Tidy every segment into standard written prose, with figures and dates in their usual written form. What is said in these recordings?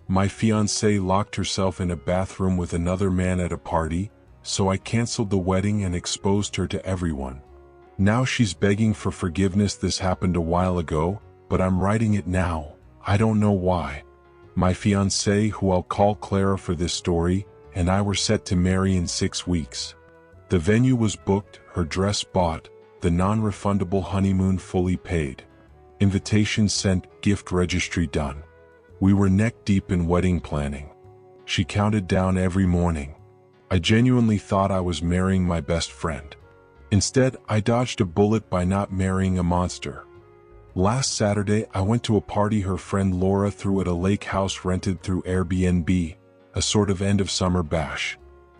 My fiancée locked herself in a bathroom with another man at a party, so I canceled the wedding and exposed her to everyone. Now she's begging for forgiveness. This happened a while ago, but I'm writing it now. I don't know why. My fiancée, who I'll call Clara for this story, and I were set to marry in 6 weeks. The venue was booked, her dress bought, the non-refundable honeymoon fully paid. Invitation sent, gift registry done. We were neck-deep in wedding planning. She counted down every morning. I genuinely thought I was marrying my best friend. Instead, I dodged a bullet by not marrying a monster. Last Saturday, I went to a party her friend Laura threw at a lake house rented through Airbnb, a sort of end-of-summer bash.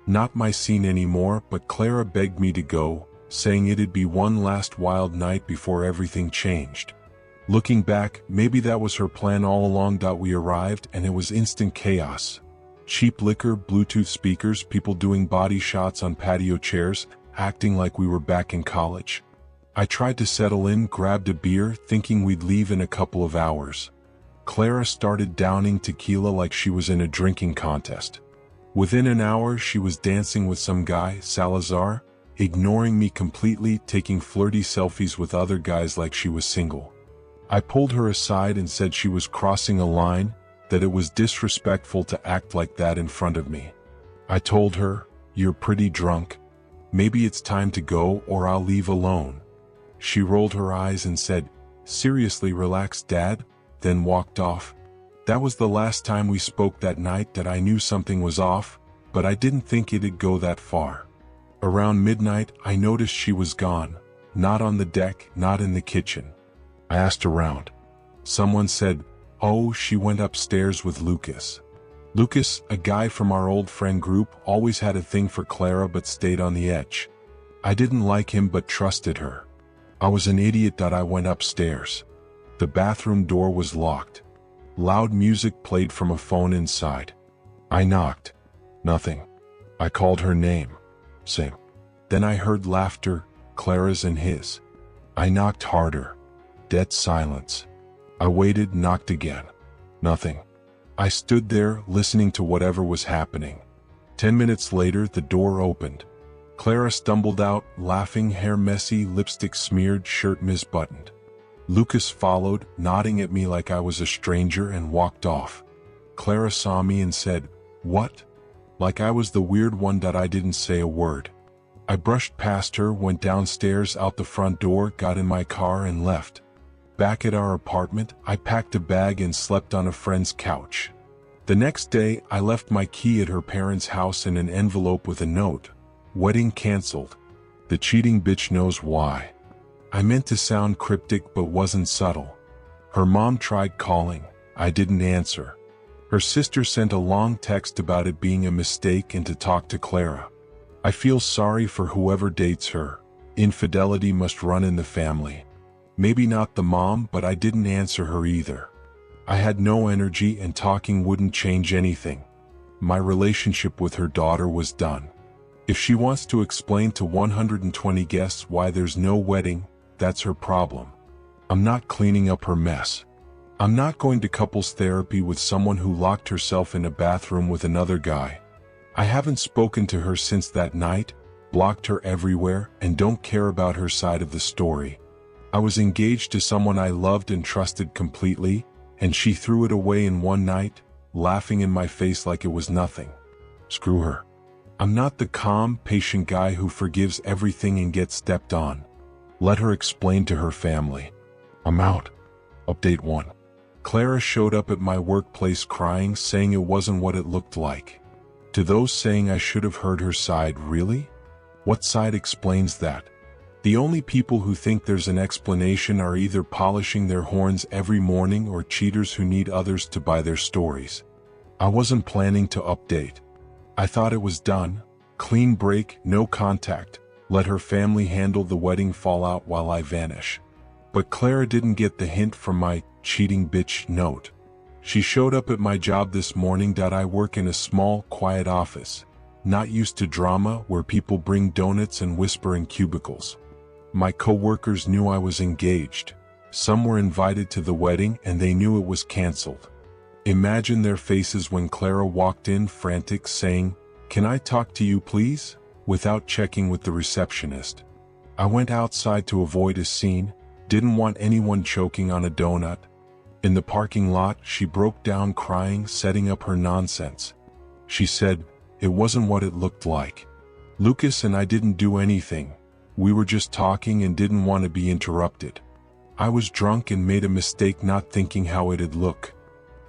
Not my scene anymore, but Clara begged me to go, saying it'd be one last wild night before everything changed. Looking back, maybe that was her plan all along. We arrived and it was instant chaos. Cheap liquor, Bluetooth speakers, people doing body shots on patio chairs, acting like we were back in college. I tried to settle in, grabbed a beer, thinking we'd leave in a couple of hours. Clara started downing tequila like she was in a drinking contest. Within an hour, she was dancing with some guy, Salazar, ignoring me completely, taking flirty selfies with other guys like she was single. I pulled her aside and said she was crossing a line, that it was disrespectful to act like that in front of me. I told her, "You're pretty drunk. Maybe it's time to go or I'll leave alone." She rolled her eyes and said, "Seriously, relax, Dad," then walked off. That was the last time we spoke that night. That I knew something was off, but I didn't think it'd go that far. Around midnight, I noticed she was gone, not on the deck, not in the kitchen. I asked around. Someone said, "Oh, she went upstairs with Lucas." Lucas, a guy from our old friend group, always had a thing for Clara but stayed on the edge. I didn't like him but trusted her. I was an idiot. I went upstairs. The bathroom door was locked. Loud music played from a phone inside. I knocked. Nothing. I called her name. Same. Then I heard laughter, Clara's and his. I knocked harder. Dead silence. I waited, knocked again. Nothing. I stood there, listening to whatever was happening. 10 minutes later, the door opened. Clara stumbled out, laughing, hair messy, lipstick smeared, shirt misbuttoned. Lucas followed, nodding at me like I was a stranger, and walked off. Clara saw me and said, "What?" Like I was the weird one. I didn't say a word. I brushed past her, went downstairs, out the front door, got in my car and left. Back at our apartment, I packed a bag and slept on a friend's couch. The next day, I left my key at her parents' house in an envelope with a note. Wedding canceled. The cheating bitch knows why. I meant to sound cryptic but wasn't subtle. Her mom tried calling. I didn't answer. Her sister sent a long text about it being a mistake and to talk to Clara. I feel sorry for whoever dates her. Infidelity must run in the family. Maybe not the mom, but I didn't answer her either. I had no energy and talking wouldn't change anything. My relationship with her daughter was done. If she wants to explain to 120 guests why there's no wedding, that's her problem. I'm not cleaning up her mess. I'm not going to couples therapy with someone who locked herself in a bathroom with another guy. I haven't spoken to her since that night, blocked her everywhere, and don't care about her side of the story. I was engaged to someone I loved and trusted completely, and she threw it away in one night, laughing in my face like it was nothing. Screw her. I'm not the calm, patient guy who forgives everything and gets stepped on. Let her explain to her family. I'm out. Update 1. Clara showed up at my workplace crying, saying it wasn't what it looked like. To those saying I should have heard her side, really? What side explains that? The only people who think there's an explanation are either polishing their horns every morning or cheaters who need others to buy their stories. I wasn't planning to update. I thought it was done. Clean break, no contact. Let her family handle the wedding fallout while I vanish. But Clara didn't get the hint from my cheating bitch note. She showed up at my job this morning. I work in a small, quiet office. Not used to drama where people bring donuts and whisper in cubicles. My co-workers knew I was engaged. Some were invited to the wedding and they knew it was canceled. Imagine their faces when Clara walked in frantic saying, "Can I talk to you please?" without checking with the receptionist. I went outside to avoid a scene, didn't want anyone choking on a donut. In the parking lot, she broke down crying, setting up her nonsense. She said, "It wasn't what it looked like. Lucas and I didn't do anything. We were just talking and didn't want to be interrupted. I was drunk and made a mistake not thinking how it'd look.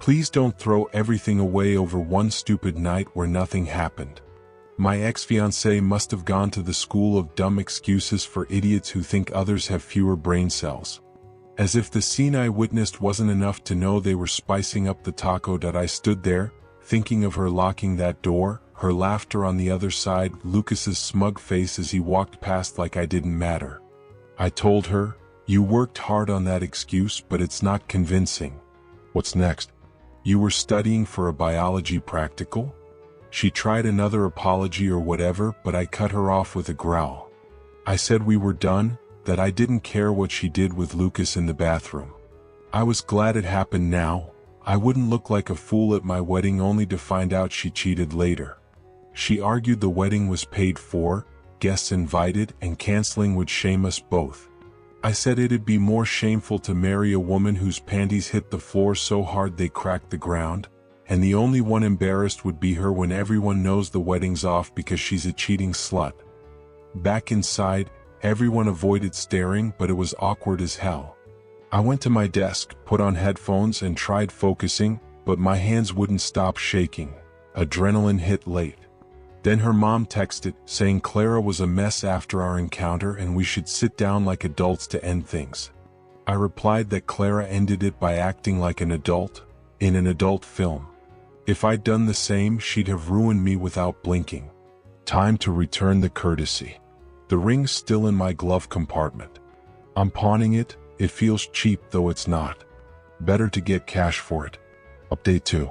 Please don't throw everything away over one stupid night where nothing happened." My ex-fiancé must have gone to the school of dumb excuses for idiots who think others have fewer brain cells. As if the scene I witnessed wasn't enough to know they were spicing up the taco. I stood there, thinking of her locking that door, her laughter on the other side, Lucas's smug face as he walked past like I didn't matter. I told her, "You worked hard on that excuse, but it's not convincing. What's next? You were studying for a biology practical?" She tried another apology or whatever, but I cut her off with a growl. I said we were done, that I didn't care what she did with Lucas in the bathroom. I was glad it happened now. I wouldn't look like a fool at my wedding only to find out she cheated later. She argued the wedding was paid for, guests invited, and canceling would shame us both. I said it'd be more shameful to marry a woman whose panties hit the floor so hard they cracked the ground, and the only one embarrassed would be her when everyone knows the wedding's off because she's a cheating slut. Back inside, everyone avoided staring, but it was awkward as hell. I went to my desk, put on headphones and tried focusing, but my hands wouldn't stop shaking. Adrenaline hit late. Then her mom texted, saying Clara was a mess after our encounter and we should sit down like adults to end things. I replied that Clara ended it by acting like an adult, in an adult film. If I'd done the same, she'd have ruined me without blinking. Time to return the courtesy. The ring's still in my glove compartment. I'm pawning it. It feels cheap though it's not. Better to get cash for it. Update 2.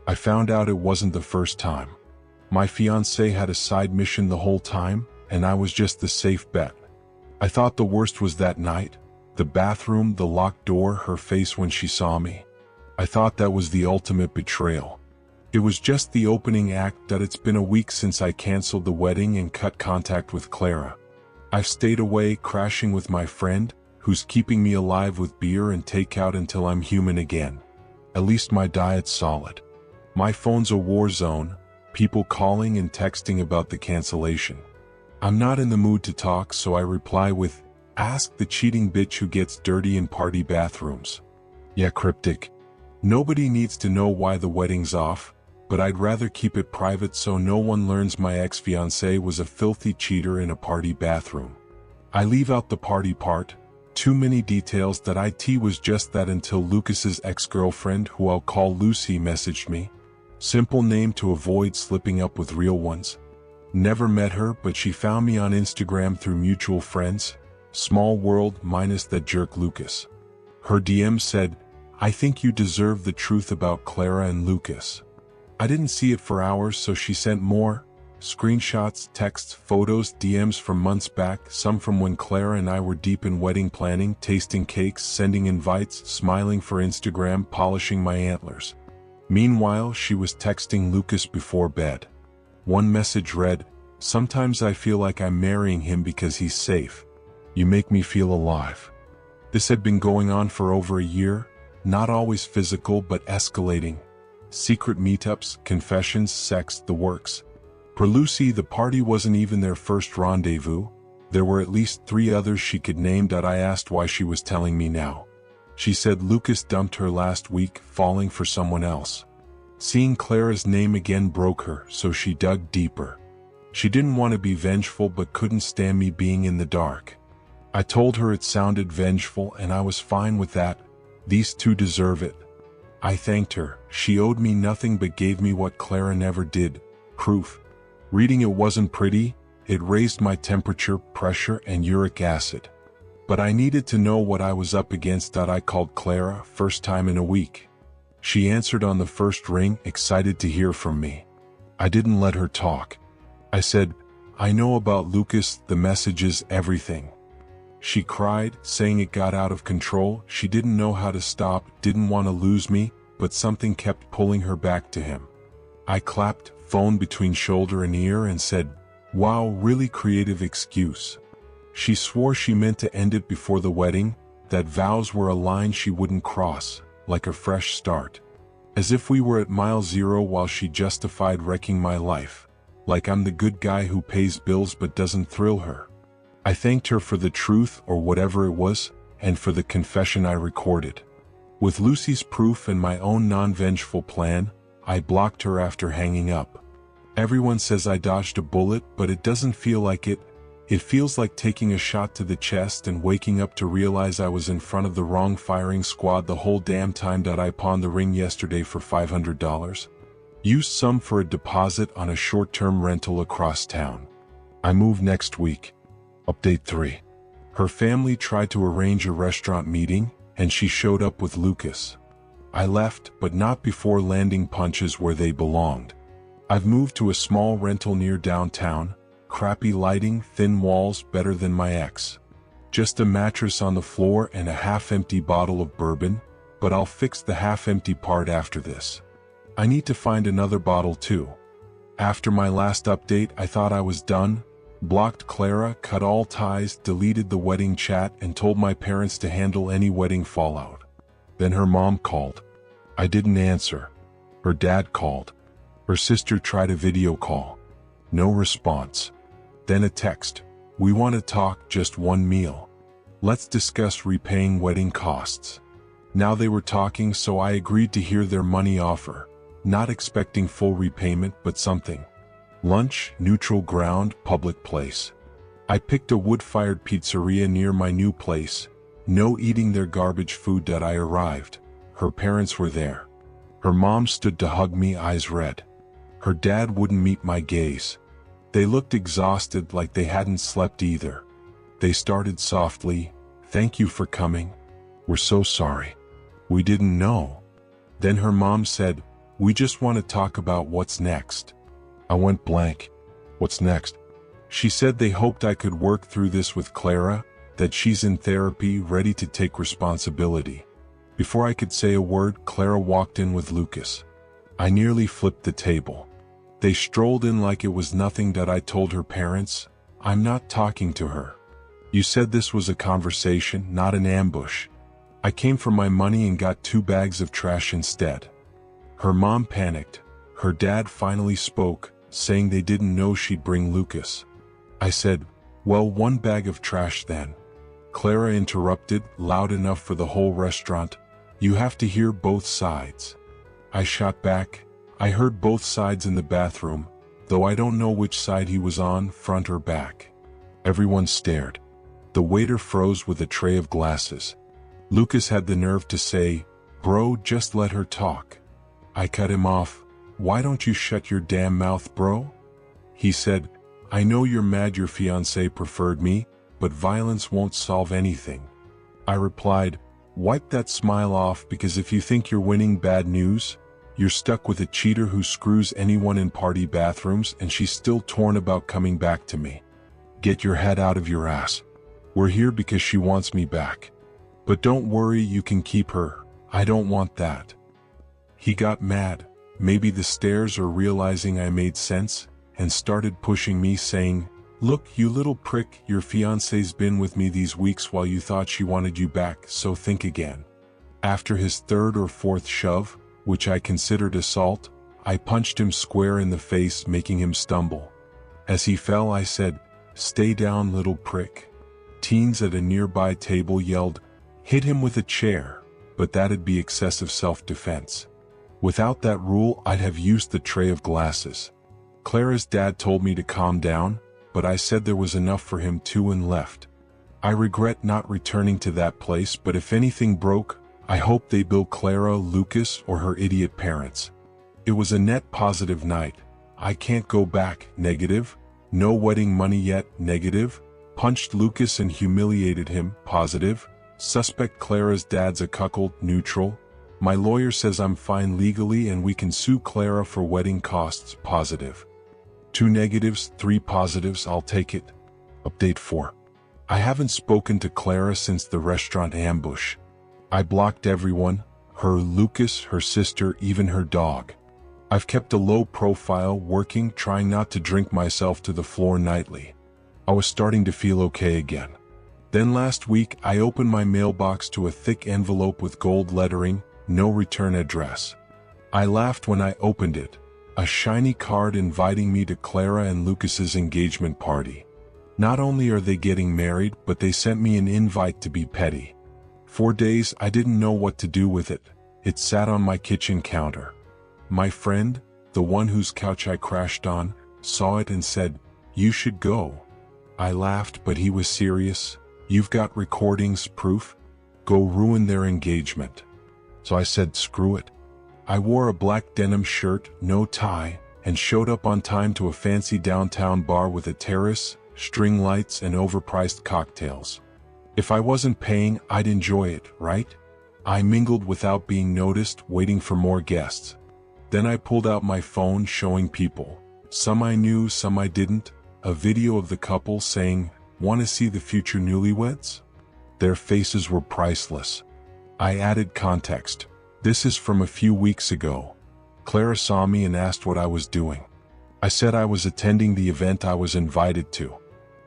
I found out it wasn't the first time. My fiancé had a side mission the whole time, and I was just the safe bet. I thought the worst was that night. The bathroom, the locked door, her face when she saw me. I thought that was the ultimate betrayal. It was just the opening act. That it's been a week since I canceled the wedding and cut contact with Clara. I've stayed away, crashing with my friend, who's keeping me alive with beer and takeout until I'm human again. At least my diet's solid. My phone's a war zone, people calling and texting about the cancellation. I'm not in the mood to talk, so I reply with, "Ask the cheating bitch who gets dirty in party bathrooms." Yeah, cryptic. Nobody needs to know why the wedding's off, but I'd rather keep it private so no one learns my ex-fiancé was a filthy cheater in a party bathroom. I leave out the party part. Too many details. That it was just that until Lucas's ex-girlfriend, who I'll call Lucy, messaged me. Simple name to avoid slipping up with real ones. Never met her, but she found me on Instagram through mutual friends. Small world minus that jerk Lucas. Her DM said, "I think you deserve the truth about Clara and Lucas." I didn't see it for hours, so she sent more. Screenshots, texts, photos, DMs from months back, some from when Clara and I were deep in wedding planning, tasting cakes, sending invites, smiling for Instagram, polishing my antlers. Meanwhile, she was texting Lucas before bed. One message read, "Sometimes I feel like I'm marrying him because he's safe. You make me feel alive." This had been going on for over a year, not always physical but escalating. Secret meetups, confessions, sex, the works. For Lucy, the party wasn't even their first rendezvous. There were at least 3 others she could name. I asked why she was telling me now. She said Lucas dumped her last week, falling for someone else. Seeing Clara's name again broke her, so she dug deeper. She didn't want to be vengeful but couldn't stand me being in the dark. I told her it sounded vengeful and I was fine with that. These 2 deserve it. I thanked her. She owed me nothing but gave me what Clara never did, proof. Reading it wasn't pretty. It raised my temperature, pressure, and uric acid. But I needed to know what I was up against. I called Clara, first time in a week. She answered on the first ring, excited to hear from me. I didn't let her talk. I said, "I know about Lucas, the messages, everything." She cried, saying it got out of control. She didn't know how to stop, didn't want to lose me, but something kept pulling her back to him. I clapped, phone between shoulder and ear, and said, "Wow, really creative excuse." She swore she meant to end it before the wedding, that vows were a line she wouldn't cross, like a fresh start. As if we were at mile zero while she justified wrecking my life, like I'm the good guy who pays bills but doesn't thrill her. I thanked her for the truth or whatever it was, and for the confession I recorded. With Lucy's proof and my own non-vengeful plan, I blocked her after hanging up. Everyone says I dodged a bullet, but it doesn't feel like it. It feels like taking a shot to the chest and waking up to realize I was in front of the wrong firing squad the whole damn time. I pawned the ring yesterday for $500. Used some for a deposit on a short-term rental across town. I move next week. Update 3. Her family tried to arrange a restaurant meeting, and she showed up with Lucas. I left, but not before landing punches where they belonged. I've moved to a small rental near downtown. Crappy lighting, thin walls, better than my ex. Just a mattress on the floor and a half-empty bottle of bourbon, but I'll fix the half-empty part after this. I need to find another bottle too. After my last update, I thought I was done. Blocked Clara, cut all ties, deleted the wedding chat, and told my parents to handle any wedding fallout. Then her mom called. I didn't answer. Her dad called. Her sister tried a video call. No response. Then a text. "We want to talk, just one meal. Let's discuss repaying wedding costs." Now they were talking, so I agreed to hear their money offer, not expecting full repayment but something. Lunch, neutral ground, public place. I picked a wood-fired pizzeria near my new place. No eating their garbage food. I arrived. Her parents were there. Her mom stood to hug me, eyes red. Her dad wouldn't meet my gaze. They looked exhausted, like they hadn't slept either. They started softly, "Thank you for coming. We're so sorry. We didn't know." Then her mom said, "We just want to talk about what's next." I went blank. What's next? She said they hoped I could work through this with Clara, that she's in therapy, ready to take responsibility. Before I could say a word, Clara walked in with Lucas. I nearly flipped the table. They strolled in like it was nothing. I told her parents, "I'm not talking to her. You said this was a conversation, not an ambush." I came for my money and got 2 bags of trash instead. Her mom panicked. Her dad finally spoke, saying they didn't know she'd bring Lucas. I said, "Well, 1 bag of trash then." Clara interrupted, loud enough for the whole restaurant, "You have to hear both sides." I shot back, "I heard both sides in the bathroom, though I don't know which side he was on, front or back." Everyone stared. The waiter froze with a tray of glasses. Lucas had the nerve to say, "Bro, just let her talk." I cut him off. "Why don't you shut your damn mouth, bro?" He said, "I know you're mad your fiancé preferred me, but violence won't solve anything." I replied, "Wipe that smile off, because if you think you're winning, bad news. You're stuck with a cheater who screws anyone in party bathrooms, and she's still torn about coming back to me. Get your head out of your ass. We're here because she wants me back. But don't worry, you can keep her. I don't want that." He got mad, maybe the stairs or realizing I made sense, and started pushing me, saying, "Look, you little prick, your fiancé's been with me these weeks while you thought she wanted you back, so think again." After his 3rd or 4th shove, which I considered assault, I punched him square in the face, making him stumble. As he fell, I said, "Stay down, little prick." Teens at a nearby table yelled, "Hit him with a chair," but that'd be excessive self-defense. Without that rule, I'd have used the tray of glasses. Clara's dad told me to calm down, but I said there was enough for him too and left. I regret not returning to that place, but if anything broke, I hope they bill Clara, Lucas, or her idiot parents. It was a net positive night. I can't go back, negative. No wedding money yet, negative. Punched Lucas and humiliated him, positive. Suspect Clara's dad's a cuckold, neutral. My lawyer says I'm fine legally and we can sue Clara for wedding costs, positive. 2 negatives, 3 positives, I'll take it. Update 4. I haven't spoken to Clara since the restaurant ambush. I blocked everyone. Her, Lucas, her sister, even her dog. I've kept a low profile, working, trying not to drink myself to the floor nightly. I was starting to feel okay again. Then last week, I opened my mailbox to a thick envelope with gold lettering, no return address. I laughed when I opened it. A shiny card inviting me to Clara and Lucas's engagement party. Not only are they getting married, but they sent me an invite to be petty. 4 days, I didn't know what to do with it. It sat on my kitchen counter. My friend, the one whose couch I crashed on, saw it and said, "You should go." I laughed, but he was serious. "You've got recordings, proof? Go ruin their engagement." So I said, screw it. I wore a black denim shirt, no tie, and showed up on time to a fancy downtown bar with a terrace, string lights, and overpriced cocktails. If I wasn't paying, I'd enjoy it, right? I mingled without being noticed, waiting for more guests. Then I pulled out my phone, showing people. Some I knew, some I didn't. A video of the couple saying, "Want to see the future newlyweds?" Their faces were priceless. I added context. "This is from a few weeks ago. Clara saw me and asked what I was doing. I said I was attending the event I was invited to.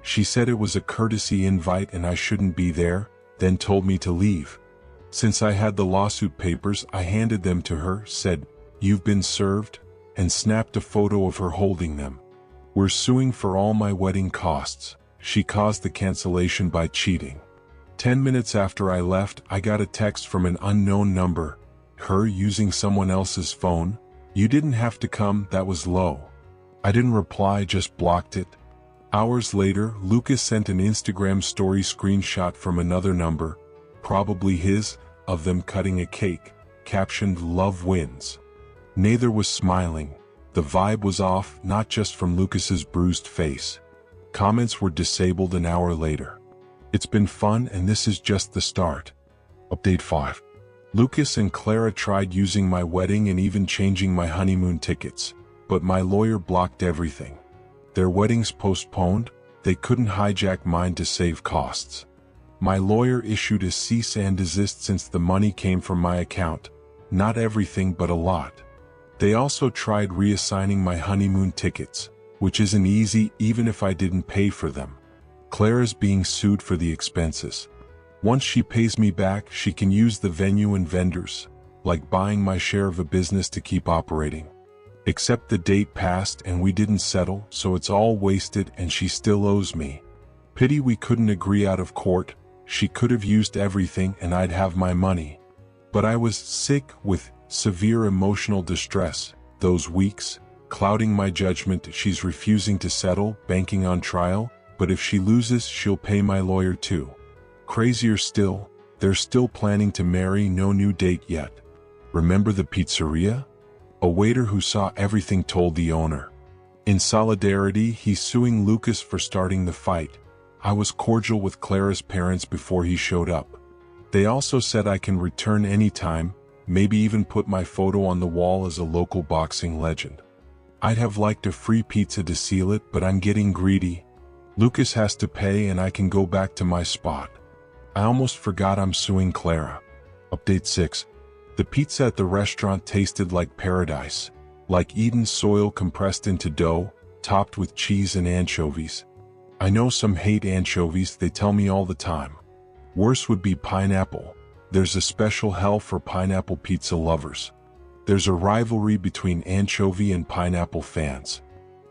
She said it was a courtesy invite and I shouldn't be there, then told me to leave. Since I had the lawsuit papers, I handed them to her, said, 'You've been served,' and snapped a photo of her holding them. We're suing for all my wedding costs. She caused the cancellation by cheating. 10 minutes after I left, I got a text from an unknown number. Her using someone else's phone. 'You didn't have to come, that was low.' I didn't reply, just blocked it. Hours later, Lucas sent an Instagram story screenshot from another number, probably his, of them cutting a cake, captioned 'Love wins.' Neither was smiling. The vibe was off, not just from Lucas's bruised face. Comments were disabled an hour later. It's been fun, and this is just the start. Update 5. Lucas and Clara tried using my wedding and even changing my honeymoon tickets, but my lawyer blocked everything. Their weddings postponed, they couldn't hijack mine to save costs. My lawyer issued a cease and desist since the money came from my account. Not everything, but a lot. They also tried reassigning my honeymoon tickets, which isn't easy even if I didn't pay for them. Clara's being sued for the expenses. Once she pays me back, she can use the venue and vendors, like buying my share of a business to keep operating. Except the date passed and we didn't settle, so it's all wasted and she still owes me. Pity we couldn't agree out of court. She could have used everything and I'd have my money. But I was sick with severe emotional distress those weeks, clouding my judgment. She's refusing to settle, banking on trial, but if she loses, she'll pay my lawyer too. Crazier still, they're still planning to marry, no new date yet. Remember the pizzeria? A waiter who saw everything told the owner. In solidarity, he's suing Lucas for starting the fight. I was cordial with Clara's parents before he showed up. They also said I can return anytime, maybe even put my photo on the wall as a local boxing legend. I'd have liked a free pizza to seal it, but I'm getting greedy. Lucas has to pay and I can go back to my spot. I almost forgot I'm suing Clara. Update 6. The pizza at the restaurant tasted like paradise, like Eden soil compressed into dough, topped with cheese and anchovies. I know some hate anchovies, they tell me all the time. Worse would be pineapple. There's a special hell for pineapple pizza lovers. There's a rivalry between anchovy and pineapple fans.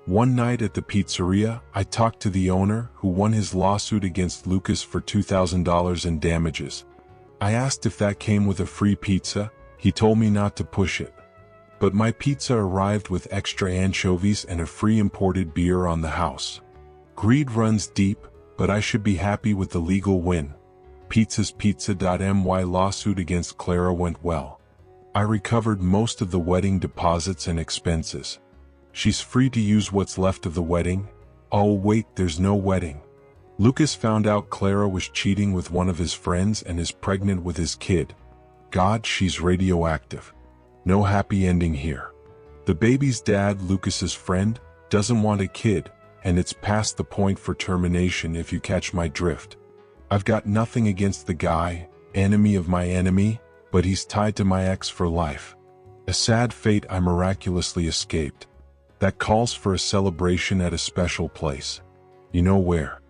One night at the pizzeria, I talked to the owner, who won his lawsuit against Lucas for $2,000 in damages. I asked if that came with a free pizza. He told me not to push it. But my pizza arrived with extra anchovies and a free imported beer on the house. Greed runs deep, but I should be happy with the legal win. Pizza's Pizza.my lawsuit against Clara went well. I recovered most of the wedding deposits and expenses. She's free to use what's left of the wedding. Oh wait, there's no wedding. Lucas found out Clara was cheating with one of his friends and is pregnant with his kid. God, she's radioactive. No happy ending here. The baby's dad, Lucas's friend, doesn't want a kid, and it's past the point for termination if you catch my drift. I've got nothing against the guy, enemy of my enemy, but he's tied to my ex for life. A sad fate I miraculously escaped. That calls for a celebration at a special place. You know where?